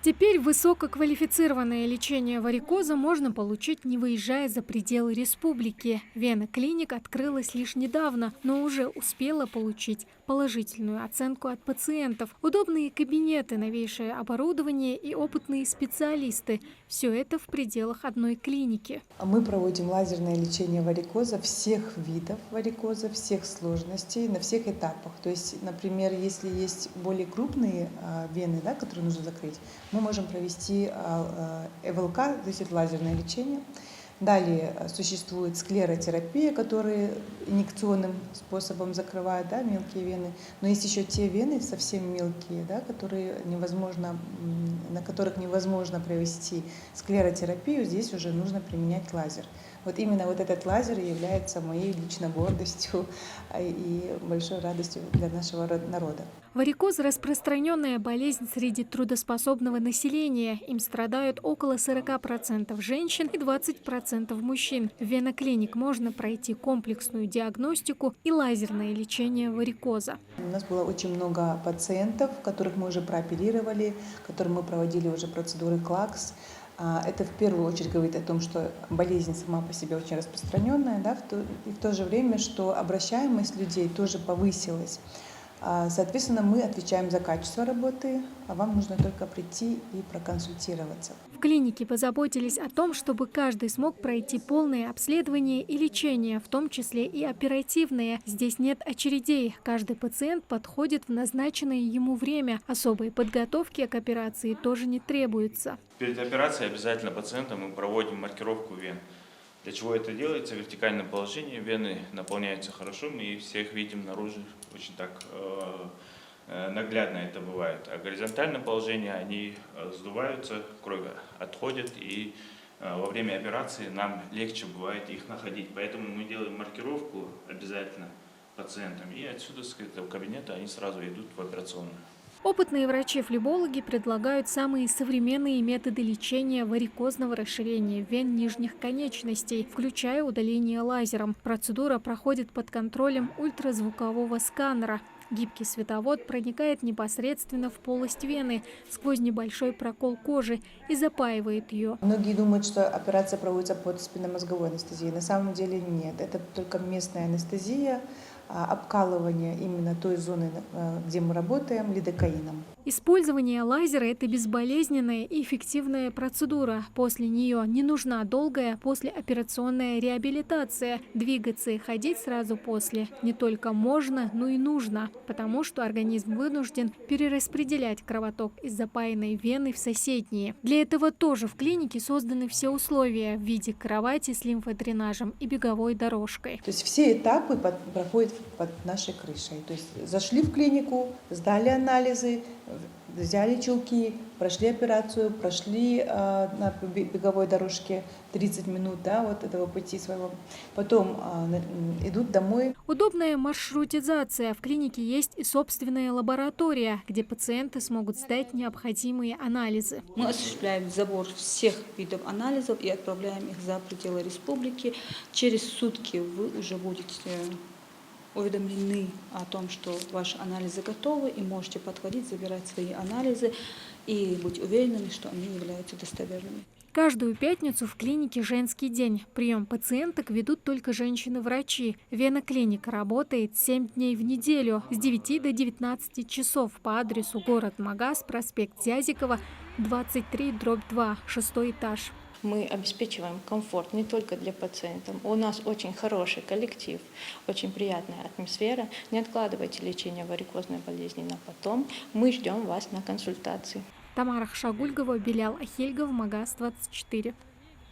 Теперь высококвалифицированное лечение варикоза можно получить, не выезжая за пределы республики. Вена-клиник открылась лишь недавно, но уже успела получить положительную оценку от пациентов. Удобные кабинеты, новейшее оборудование и опытные специалисты. Все это в пределах одной клиники. Мы проводим лазерное лечение варикоза, всех видов варикоза, всех сложностей, на всех этапах. То есть, например, если есть более крупные вены, которые нужно закрыть, мы можем провести ЭВЛК, то есть это лазерное лечение. Далее существует склеротерапия, которая инъекционным способом закрывает мелкие вены. Но есть еще те вены совсем мелкие, на которых невозможно провести склеротерапию. Здесь уже нужно применять лазер. Вот именно этот лазер является моей личной гордостью и большой радостью для нашего народа. Варикоз – распространенная болезнь среди трудоспособного населения. Им страдают около 40% женщин и 20% мужчин. В Вена-клиник можно пройти комплексную диагностику и лазерное лечение варикоза. У нас было очень много пациентов, которых мы уже прооперировали, которым мы проводили уже процедуры КЛАКС. Это в первую очередь говорит о том, что болезнь сама по себе очень распространенная, и в то же время, что обращаемость людей тоже повысилась. Соответственно, мы отвечаем за качество работы, а вам нужно только прийти и проконсультироваться. В клинике позаботились о том, чтобы каждый смог пройти полное обследование и лечение, в том числе и оперативное. Здесь нет очередей. Каждый пациент подходит в назначенное ему время. Особой подготовки к операции тоже не требуется. Перед операцией обязательно пациентам мы проводим маркировку вен. Для чего это делается? В вертикальном положении вены наполняются хорошо, мы все их видим наружу, очень так наглядно это бывает. А в горизонтальном положении они сдуваются, кровь отходит, и во время операции нам легче бывает их находить. Поэтому мы делаем маркировку обязательно пациентам, и отсюда с этого кабинета они сразу идут в операционную. Опытные врачи-флебологи предлагают самые современные методы лечения варикозного расширения вен нижних конечностей, включая удаление лазером. Процедура проходит под контролем ультразвукового сканера. Гибкий световод проникает непосредственно в полость вены сквозь небольшой прокол кожи и запаивает ее. Многие думают, что операция проводится под спинномозговой анестезией. На самом деле нет. Это только местная анестезия, обкалывание именно той зоны, где мы работаем, лидокаином. Использование лазера – это безболезненная и эффективная процедура. После нее не нужна долгая послеоперационная реабилитация. Двигаться и ходить сразу после не только можно, но и нужно, потому что организм вынужден перераспределять кровоток из запаянной вены в соседние. Для этого тоже в клинике созданы все условия в виде кровати с лимфодренажем и беговой дорожкой. То есть все этапы проходят под нашей крышей. То есть зашли в клинику, сдали анализы, взяли чулки, прошли операцию, прошли на беговой дорожке 30 минут этого пути своего. Потом идут домой. Удобная маршрутизация. В клинике есть и собственная лаборатория, где пациенты смогут сдать необходимые анализы. Мы осуществляем забор всех видов анализов и отправляем их за пределы республики. Через сутки вы уже будете уведомлены о том, что ваши анализы готовы, и можете подходить, забирать свои анализы и быть уверенными, что они являются достоверными. Каждую пятницу в клинике «Женский день». Прием пациенток ведут только женщины-врачи. Вена-клиника работает 7 дней в неделю с 9 до 19 часов по адресу город Магаз, проспект Зязикова, 23/2, 6-й этаж. Мы обеспечиваем комфорт не только для пациентов. У нас очень хороший коллектив, очень приятная атмосфера. Не откладывайте лечение варикозной болезни на потом. Мы ждем вас на консультации. Тамара Хшагульгова, Белял Ахельгов, Магаз 24.